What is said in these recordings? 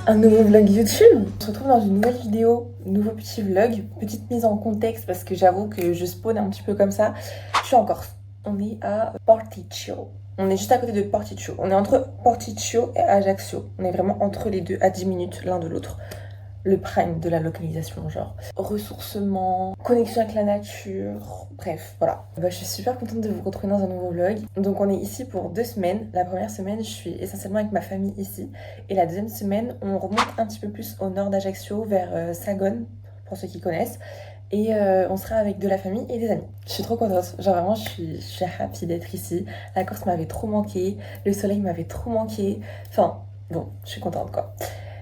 Un nouveau vlog YouTube. On se retrouve dans une nouvelle vidéo, nouveau petit vlog, petite mise en contexte parce que j'avoue que je spawn un petit peu comme ça. Je suis en Corse. On est à Porticcio. On est juste à côté de Porticcio. On est entre Porticcio et Ajaccio. On est vraiment entre les deux, à 10 minutes l'un de l'autre. Le prime de la localisation, genre ressourcement, connexion avec la nature, bref, voilà. Je suis super contente de vous retrouver dans un nouveau vlog. Donc on est ici pour 2 semaines. La première semaine, je suis essentiellement avec ma famille ici. Et la deuxième semaine, on remonte un petit peu plus au nord d'Ajaccio, vers Sagone, pour ceux qui connaissent. Et on sera avec de la famille et des amis. Je suis trop contente, genre vraiment je suis happy d'être ici. La Corse m'avait trop manqué, le soleil m'avait trop manqué. Enfin, bon, je suis contente quoi.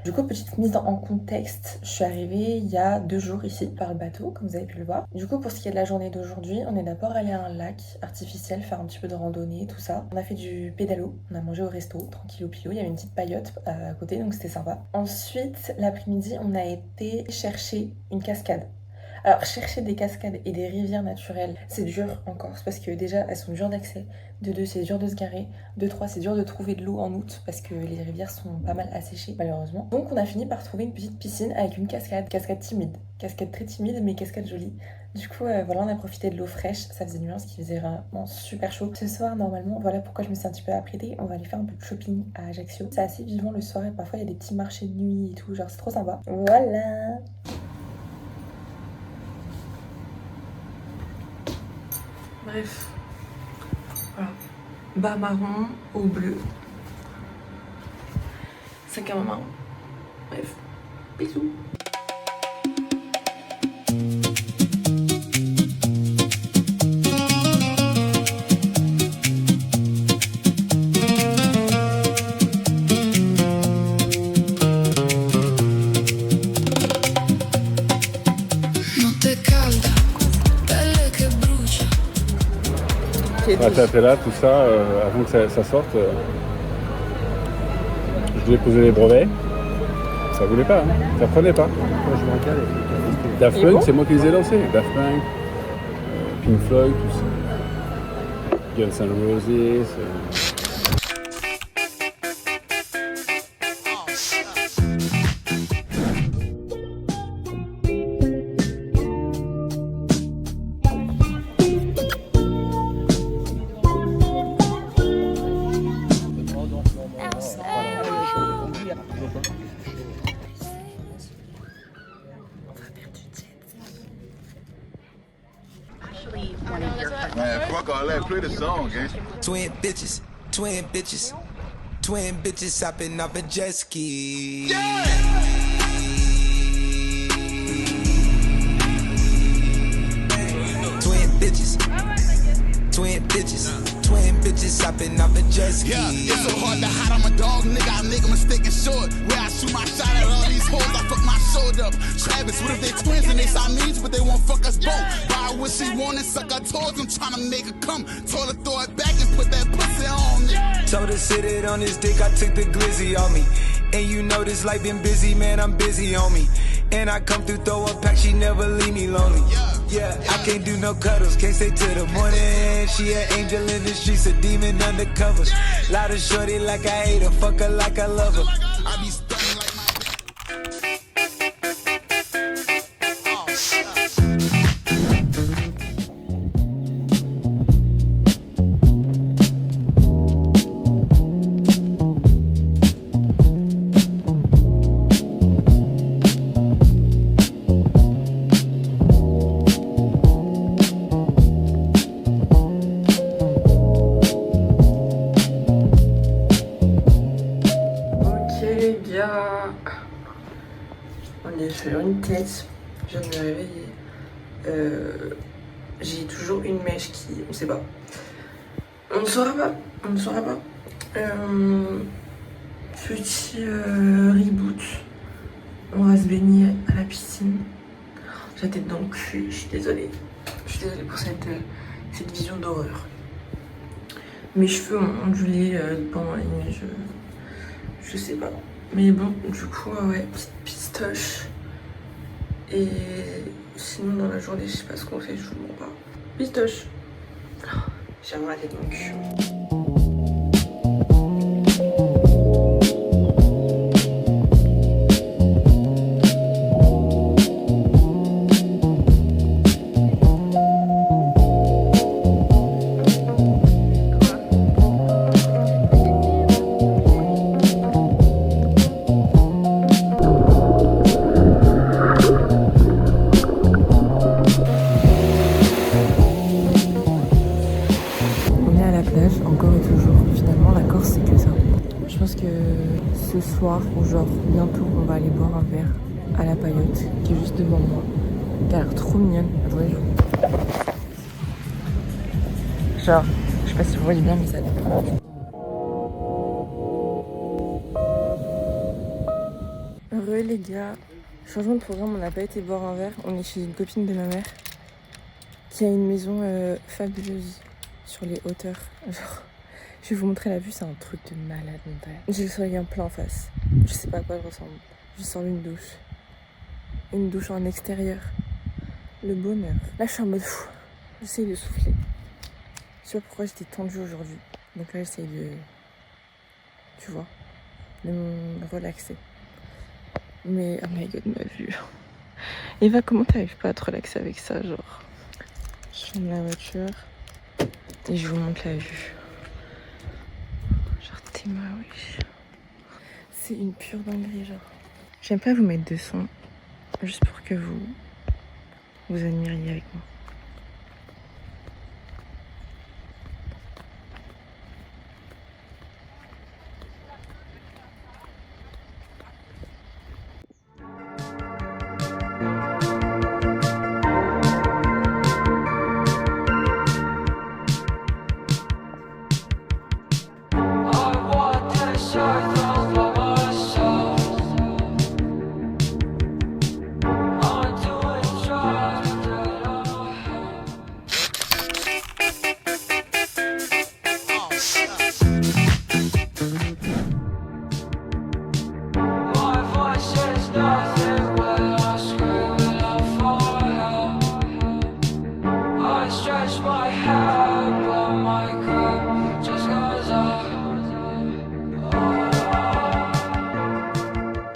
Du coup, petite mise en contexte, je suis arrivée il y a 2 jours ici par bateau, comme vous avez pu le voir. Du coup, pour ce qui est de la journée d'aujourd'hui, on est d'abord allé à un lac artificiel, faire un petit peu de randonnée, tout ça. On a fait du pédalo, on a mangé au resto, tranquille au pilot, il y avait une petite paillote à côté, donc c'était sympa. Ensuite, l'après-midi, on a été chercher une cascade. Alors, chercher des cascades et des rivières naturelles, c'est dur en Corse parce que déjà, elles sont dures d'accès. De 2, c'est dur de se garer. De 3, c'est dur de trouver de l'eau en août parce que les rivières sont pas mal asséchées, malheureusement. Donc, on a fini par trouver une petite piscine avec une cascade. Cascade timide. Cascade très timide, mais cascade jolie. Du coup, voilà, on a profité de l'eau fraîche. Ça faisait nuance, qui faisait vraiment super chaud. Ce soir, normalement, voilà pourquoi je me suis un petit peu apprêtée. On va aller faire un peu de shopping à Ajaccio. C'est assez vivant le soir et parfois, il y a des petits marchés de nuit et tout. Genre, c'est trop sympa. Voilà. Bref, voilà. Bas marron au bleu. Sac à main marron. Bref, bisous. T'es là, tout ça, avant que ça sorte, je devais poser les brevets, ça voulait pas, hein. Ça prenait pas. Moi je me régale avec Daft Punk, c'est moi qui les ai lancés. Daft Punk, Pink Floyd, tout ça. Guns N' Roses. Man, fuck all that. Play the song, gang. Twin bitches, hopping off a jet ski. Twin bitches, hopping off a jet ski. Yeah, it's so hard to hide. I'm a dog, nigga. I make a mistake and short. Where I shoot my shot at all these hoes, I fuck my shoulder up. Travis, what if they twins and they Siamese, but they won't fuck us both? Why would she want it? Suck her toes. I'm trying to make her come. Told her throw it back and put that pussy on me. Told her sit it on his dick, I took the glizzy on me. And you know this life been busy, man, I'm busy on me. And I come through, throw a pack, she never leave me lonely. Yeah, I can't do no cuddles, can't stay till the morning. She an angel in the streets, a demon undercover. Lot of shorty like I hate her, fuck her like I love her. I be stunning like my on est sur une tête, je viens de me réveiller. J'ai toujours une mèche qui... on sait pas. On ne saura pas. Petit reboot. On va se baigner à la piscine. J'ai la tête dans le cul, je suis désolée. Je suis désolée pour cette vision d'horreur. Mes cheveux ont ondulé pendant la nuit, je sais pas. Mais bon, du coup, ouais, petite pistoche. Et sinon, dans la journée, je sais pas ce qu'on fait, je vous mens pas. Pistoche. J'ai vraiment la tête dans le cul. soir ou genre bientôt on va aller boire un verre à la Paillote qui est juste devant moi. Qui a l'air trop mignonne. Attendez, genre, je sais pas si vous voyez bien mais ça a l'air. Heureux les gars, changement de programme, on n'a pas été boire un verre, on est chez une copine de ma mère qui a une maison fabuleuse sur les hauteurs. Genre, je vais vous montrer la vue, c'est un truc de malade mental. J'ai le soleil en plein en face, je sais pas à quoi je ressemble. Je sors une douche en extérieur, le bonheur. Là je suis en mode fou, j'essaye de souffler. Je sais pas pourquoi j'étais tendue aujourd'hui, donc là j'essaye de, tu vois, de me relaxer. Mais oh my god, ma vue. Eva, comment t'arrives pas à te relaxer avec ça, genre? Je ferme la voiture et je vous montre la vue. Genre t'es ma wesh. C'est une pure dinguerie, genre. J'aime pas vous mettre de son, juste pour que vous admiriez avec moi.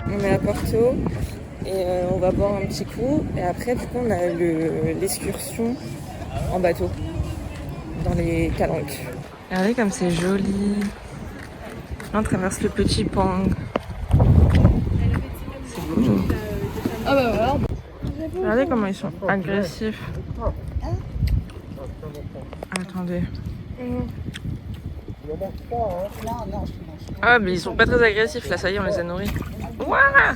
On est à Porto et on va boire un petit coup et après du coup on a l'excursion en bateau dans les calanques. Regardez comme c'est joli. Là on traverse le petit Pang. C'est beau genre. Ah bah voilà. Regardez comment ils sont agressifs. Attendez. Ah mais ils sont pas très agressifs là, ça y est on les a nourris. Ouah!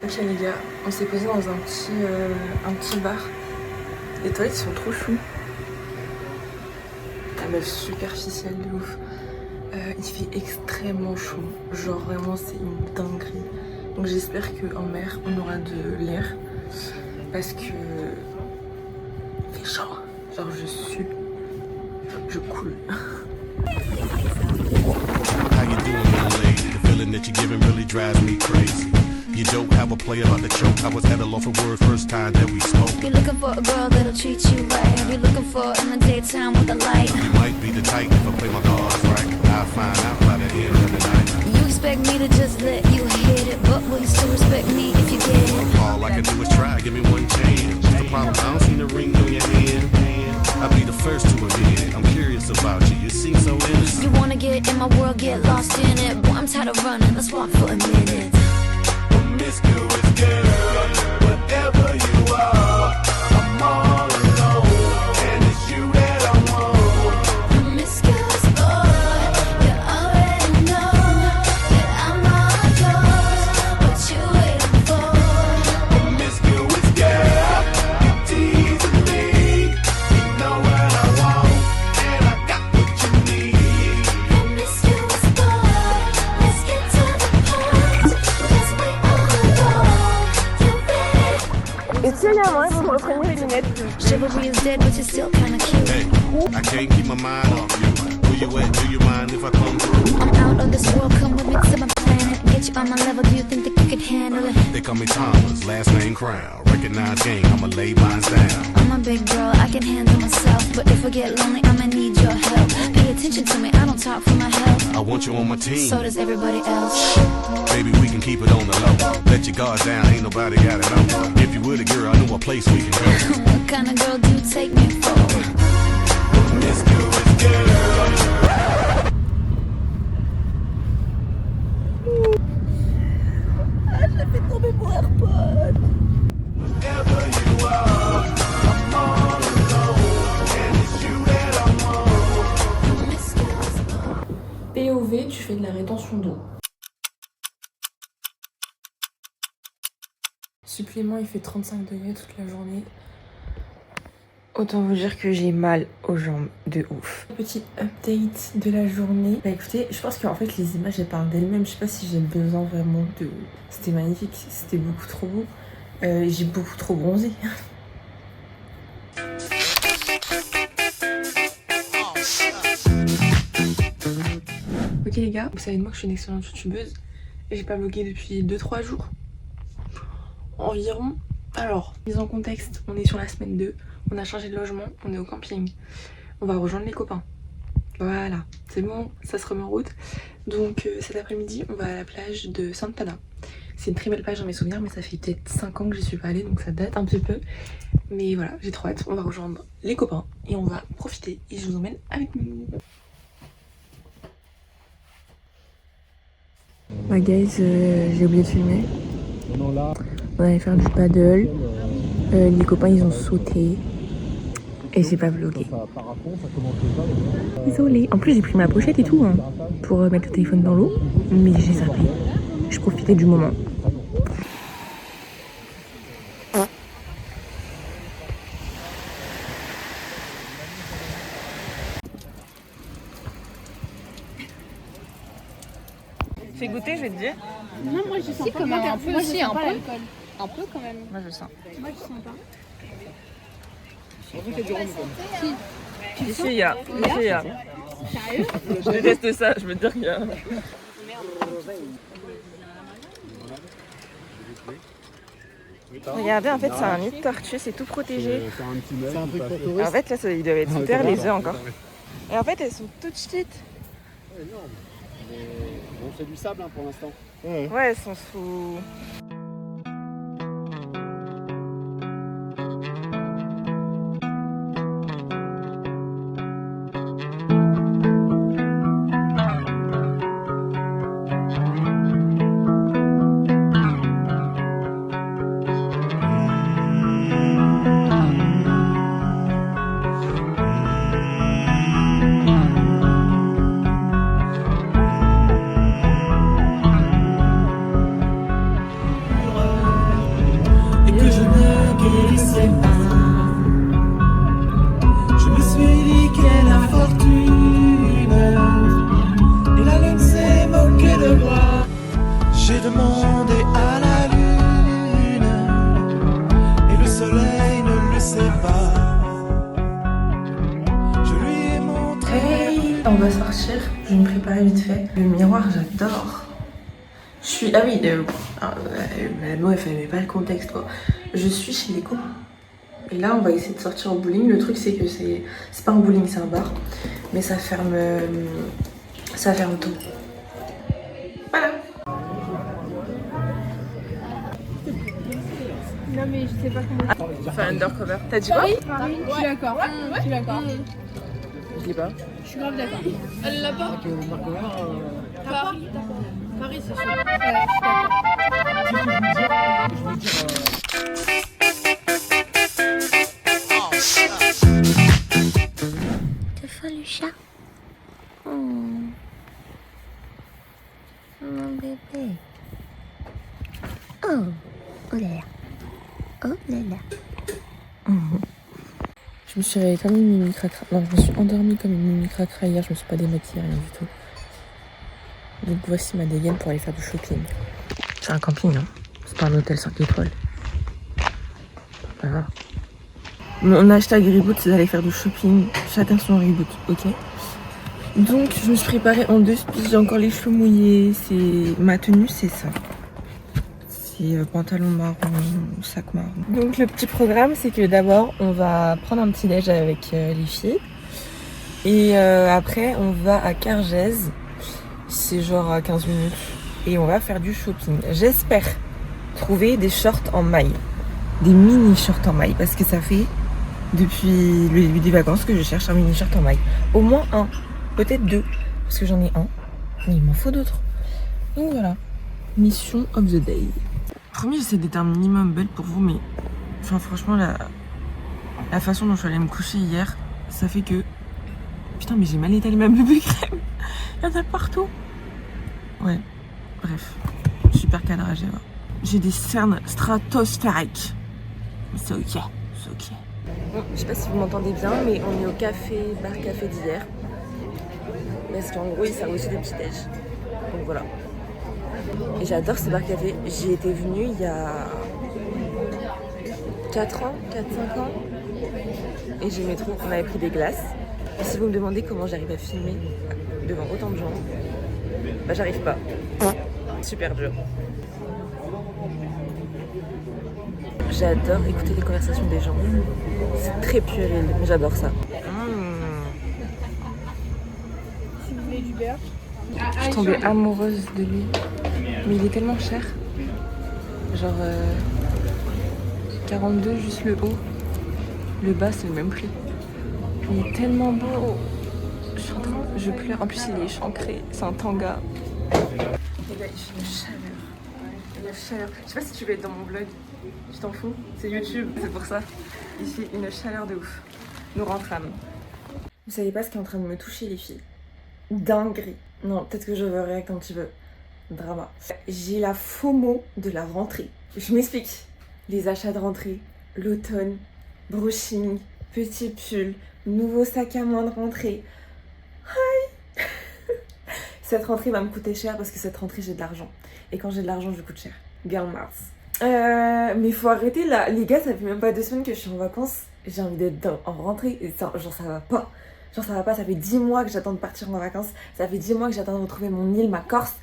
Ok les gars, on s'est posé dans un petit bar. Les toilettes sont trop choues. La meuf superficielle de ouf. Il fait extrêmement chaud, genre vraiment c'est une dinguerie. Donc j'espère qu'en mer on aura de l'air parce que il fait chaud. Genre je coule. How you doing, young lady? The feeling that you're giving really drives me crazy. You don't have a play about the choke. I was at a loss for words first time that we spoke. You're looking for a girl that'll treat you right. You're looking for in the daytime with the light. You might be the type if I play my cards right. I'll find out by the end of the night. You expect me to just let you hit it, but will you still respect me if you get it? All I can do is try, give me one chance. The problem, I don't see the ring on your hand. I'll be the first to admit, I'm curious about you. You seem so innocent. You wanna get in my world, get lost in it. Boy, I'm tired of running, let's walk for a minute. Promiscuous girl, whatever you are, I'm all alone, and it's you that I want. Promiscuous boy, you already know that I'm all yours. What you waiting for? Promiscuous girl, you teasing me. You know what I want, and I got what you need. Promiscuous boy, let's get to the point, 'cause we all know you ready. Et tiens, il y a un moyen pour me reprendre les lunettes. Chivalry is dead, but you're still kinda cute. Hey, I can't keep my mind off you. Where you at? Do you mind if I come through? I'm out of this world, come with me to my planet. Get you on my level, do you think that you could handle it? They call me Thomas, last name Crown. Recognize gang, I'ma lay mine down. I'm a big girl, I can handle myself. But if I get lonely, I'ma need your help. Pay attention to me, I don't talk for my health. I want you on my team. So does everybody else. Baby, we can keep it on the low. Let your guard down, ain't nobody gotta know. If you with a girl, I know a place we can go. What kind of girl do you take me for? Promiscuous girl. UV, tu fais de la rétention d'eau. Supplément, il fait 35 degrés toute la journée. Autant vous dire que j'ai mal aux jambes de ouf. Petit update de la journée. Bah écoutez, je pense qu'en fait les images elles parlent d'elles-mêmes. Je sais pas si j'ai besoin vraiment de... C'était magnifique, c'était beaucoup trop beau. J'ai beaucoup trop bronzé. Ok les gars, vous savez de moi que je suis une excellente youtubeuse. J'ai pas vlogué depuis 2-3 jours. Environ. Alors, mise en contexte, on est sur la semaine 2. On a changé de logement, on est au camping. On va rejoindre les copains. Voilà, c'est bon, ça se remet en route. Donc cet après-midi, on va à la plage de Santana. C'est une très belle plage dans mes souvenirs, mais ça fait peut-être 5 ans que j'y suis pas allée, donc ça date un petit peu. Mais voilà, j'ai trop hâte. On va rejoindre les copains et on va profiter. Et je vous emmène avec nous. Ouais guys, j'ai oublié de filmer. On allait faire du paddle. Les copains ils ont sauté. Et j'ai pas vlogué. Désolée. En plus j'ai pris ma pochette et tout hein, pour mettre le téléphone dans l'eau. Mais j'ai zappé. Je profitais du moment. Fais goûter, je vais te dire. Non, moi je sens pas comme un peu aussi, un peu. Un peu quand même. Moi je sens. Moi je sens pas. Ici il y a. Sérieux? Je déteste ça, je veux dire qu'il y a. Regardez, en fait c'est un nid de tortue, c'est tout protégé. C'est un truc pour touristes. En fait là ça, il doit être super les œufs encore. Et en fait elles sont toutes petites. Énorme. Bon, c'est du sable hein, pour l'instant. Ouais, elles sont sous... J'ai demandé à la lune et le soleil ne le sait pas. Je lui ai montré. Hey, on va sortir. Je vais me préparer vite fait. Le miroir, j'adore. Je suis... Ah oui, la meuf, elle met pas le contexte quoi. Je suis chez les copains. Et là, on va essayer de sortir au bowling. Le truc, c'est que c'est pas un bowling, c'est un bar. Mais ça ferme tôt. Voilà. Non, mais je sais pas comment. Enfin, undercover. T'as dit quoi? Paris, je suis d'accord. Je suis d'accord. Je sais pas. Je suis grave d'accord. Elle l'a pas? Paris, Paris, c'est sûr. T'as faim le chat? Oh. Mon bébé. Oh. Oh là là. Oh là là. Je me suis réveillée comme une mimi cracra. Non, je me suis endormie comme une mimi cracra hier. Je me suis pas démaquillée, rien du tout. Donc voici ma dégaine pour aller faire du shopping. C'est un camping, hein. C'est pas un hôtel 5 étoiles. Voilà. Mon hashtag reboot, c'est d'aller faire du shopping. Chacun son reboot, ok? Donc je me suis préparée en 2 spies. J'ai encore les cheveux mouillés. Ma tenue, c'est ça. Pantalon marron, sac marron. Donc le petit programme c'est que d'abord on va prendre un petit déj avec les filles et après on va à Cargèse, c'est genre à 15 minutes et on va faire du shopping. J'espère trouver des shorts en maille, des mini shorts en maille parce que ça fait depuis le début des vacances que je cherche un mini short en maille. Au moins un, peut-être 2 parce que j'en ai un mais il m'en faut d'autres. Donc voilà, mission of the day. Promis, j'essaie d'être un minimum belle pour vous, mais enfin, franchement, la façon dont je suis allée me coucher hier, ça fait que... Putain, mais j'ai mal étalé ma bébé crème. Il y en a partout. Ouais, bref. Super cadragé, ouais. J'ai des cernes stratosphériques. Mais c'est ok, c'est ok. Bon, je sais pas si vous m'entendez bien, mais on est au bar café d'hier. Parce qu'en gros, ils servent aussi des petits déj. Donc voilà. Et j'adore ce bar café. J'y étais venue il y a 4 ans, 4-5 ans. Et j'aimais trop. On avait pris des glaces. Et si vous me demandez comment j'arrive à filmer devant autant de gens, bah j'arrive pas. Super dur. J'adore écouter les conversations des gens. C'est très puéril, mais j'adore ça. Si vous voulez du beurre. Je suis tombée amoureuse de lui. Mais il est tellement cher. Genre 42 juste le haut. Le bas c'est le même prix. Il est tellement beau. Je pleure. En plus il est échancré. C'est un tanga. Les gars, il fait une chaleur. Une chaleur. Je sais pas si tu veux être dans mon vlog. Je t'en fous. C'est YouTube. C'est pour ça. Il fait une chaleur de ouf. Nous rentrâmes. Vous savez pas ce qui est en train de me toucher les filles. Dinguerie. Non, peut-être que je verrai quand tu veux. Drama. J'ai la FOMO de la rentrée. Je m'explique. Les achats de rentrée, l'automne, brushing, petit pull, nouveau sac à main de rentrée. Hi. Cette rentrée va me coûter cher parce que cette rentrée j'ai de l'argent. Et quand j'ai de l'argent, je coûte cher. Girl Mars. Mais faut arrêter là. Les gars, ça fait même pas 2 semaines que je suis en vacances. J'ai envie d'être en rentrée. Et ça, genre ça va pas. Genre ça va pas, ça fait 10 mois que j'attends de partir en vacances. Ça fait 10 mois que j'attends de retrouver mon île, ma Corse.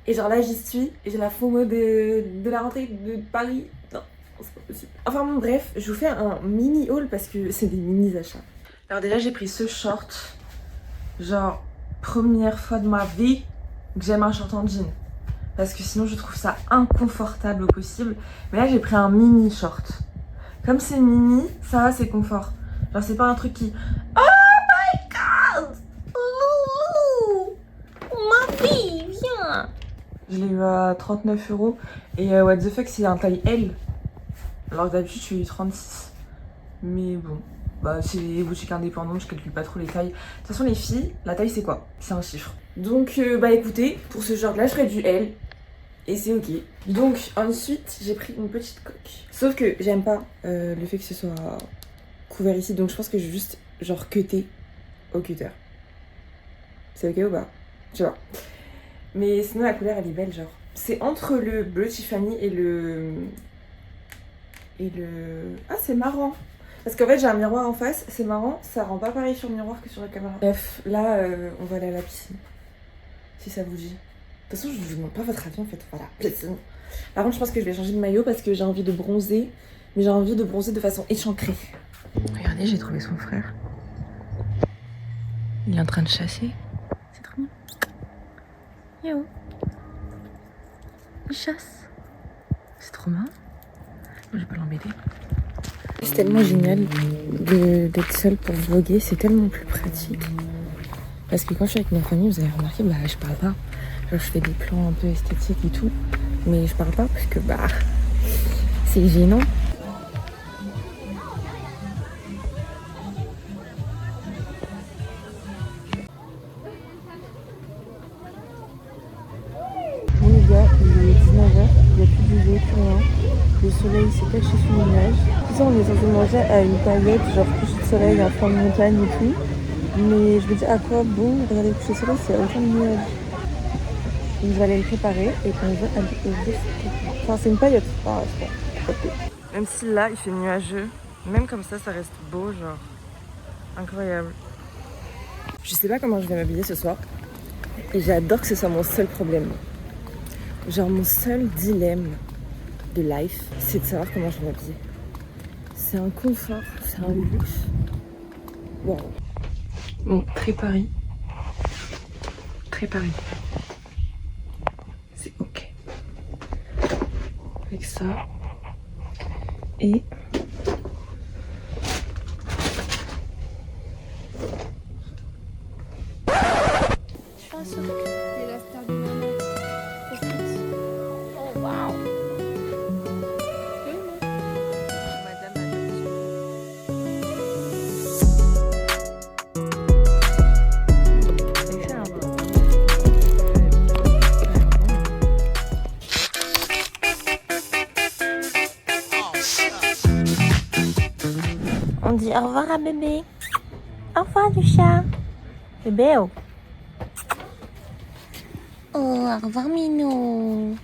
Et genre là j'y suis. Et j'ai la FOMO de la rentrée de Paris. Non, c'est pas possible. Enfin bon bref, je vous fais un mini haul parce que c'est des mini achats. Alors déjà j'ai pris ce short. Genre première fois de ma vie que j'aime un short en jean. Parce que sinon je trouve ça inconfortable au possible. Mais là j'ai pris un mini short. Comme c'est mini, ça va, c'est confort. Genre c'est pas un truc qui... Loulou, ma fille, viens. Je l'ai eu à 39 € et what the fuck, c'est un taille L. Alors que d'habitude, je suis 36. Mais bon, bah c'est les boutiques indépendantes, je calcule pas trop les tailles. De toute façon, les filles, la taille c'est quoi? C'est un chiffre. Donc, bah écoutez, pour ce genre là, je ferai du L. Et c'est ok. Donc, ensuite, j'ai pris une petite coque. Sauf que j'aime pas le fait que ce soit couvert ici. Donc, je pense que je vais juste, genre, cutter au cutter. C'est ok ou pas? Tu vois. Mais sinon la couleur elle est belle, genre. C'est entre le bleu Tiffany et le... Ah c'est marrant. Parce qu'en fait j'ai un miroir en face, c'est marrant, ça rend pas pareil sur le miroir que sur la caméra. Bref, là on va aller à la piscine. Si ça vous dit. De toute façon je vous demande pas votre avis en fait, voilà, piscine. Par contre je pense que je vais changer de maillot parce que j'ai envie de bronzer. Mais j'ai envie de bronzer de façon échancrée. Regardez, j'ai trouvé son frère. Il est en train de chasser. C'est trop mignon. Yo. Il chasse. C'est trop marrant. Je vais pas l'embêter. C'est tellement génial d'être seule pour vlogger. C'est tellement plus pratique. Parce que quand je suis avec ma famille, vous avez remarqué, bah je parle pas. Genre, je fais des plans un peu esthétiques et tout. Mais je parle pas parce que bah c'est gênant. Bon les gars, il est 19h, il n'y a plus d'idée, plus rien. Le soleil s'est caché sous les nuages. Tout ça on est censé manger à une période, genre coucher de soleil en flanc de montagne et tout. Mais je me dis à quoi bon regarder le coucher de soleil, c'est aucun nuage. Donc je vais aller le préparer et quand on veut aller au restaurant. Enfin c'est une paillote, même si là il fait nuageux, même comme ça reste beau, genre incroyable. Je sais pas comment je vais m'habiller ce soir et j'adore que ce soit mon seul problème. Genre mon seul dilemme de life, c'est de savoir comment je vais m'habiller. C'est un confort, c'est un luxe. Wow. Bon, très Paris. Très Paris. C'est ok. Avec ça. Et... Et la star du moment. Oh waouh. On dit au revoir à bébé. Au revoir du chat. Bébé, oh. Oh, au revoir Minou.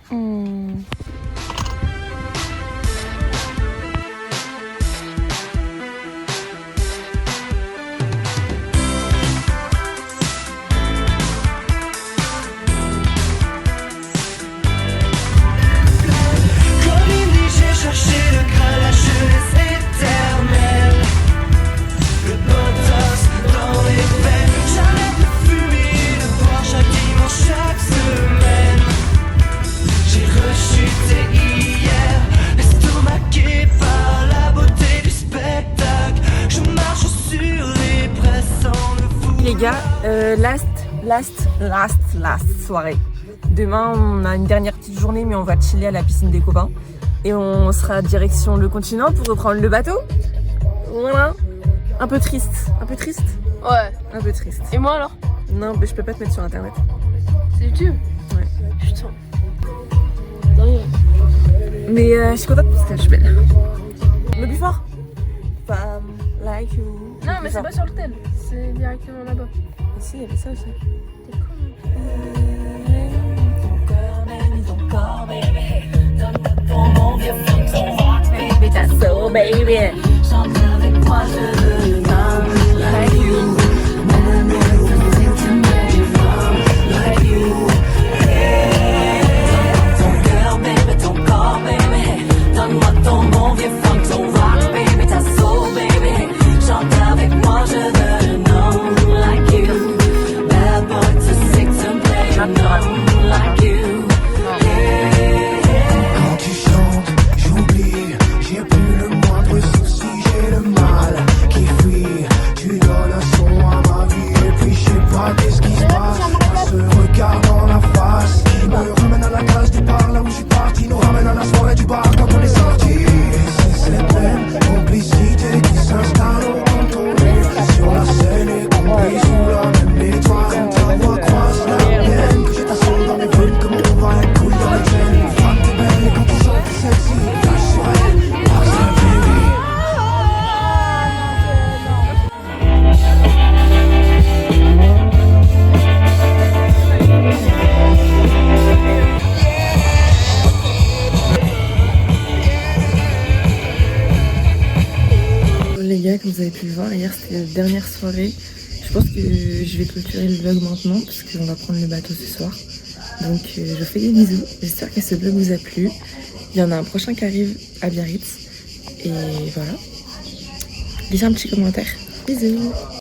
Comme il dit, j'ai cherché le graal, la jeunesse éternelle. Le botox dans les veines. J'arrête de fumer et de boire chaque dimanche, chaque semaine. J'ai rechuté hier, estomaqué par la beauté du spectacle. Je marche sur les presses sans le fou. Les gars, last soirée. Demain, on a une dernière petite journée, mais on va chiller à la piscine des copains. Et on sera direction le continent pour reprendre le bateau. Voilà. Un peu triste. Ouais. Un peu triste. Et moi alors? Non, mais je peux pas te mettre sur internet. C'est YouTube? Ouais. Putain. Dingue. Mais je suis contente parce que je suis belle. Le plus fort. Femme, like you. Non, mais c'est pas sur le tel. C'est directement là-bas. Si, il y avait ça aussi. Baby, that's so baby. Quand tu chantes, j'oublie, j'ai plus le moindre souci, j'ai le mal qui fuit. Tu donnes un son à ma vie et puis je sais pas qu'est-ce qui se passe. Ce regard dans la face qui me ramène à la case départ, là où je suis parti, nous ramène à la soirée du bar quand on est sorti. Et c'est cette même complicité qui s'installe quand on est sur la scène et qu'on brille sous la même étoile. Quand ta voix croise la mienne, que j'ai ta soul dans mes veines, que mon va être cool dans les chaînes. La femme t'es belle et quand tu sors t'es sexy, flash sur elle, passe la baby. Les gars, comme vous avez pu le voir, hier c'était la dernière soirée. Je pense que je vais clôturer le vlog maintenant parce qu'on va prendre le bateau ce soir. Donc je vous fais des bisous. J'espère que ce vlog vous a plu. Il y en a un prochain qui arrive à Biarritz. Et voilà. Laissez un petit commentaire. Bisous.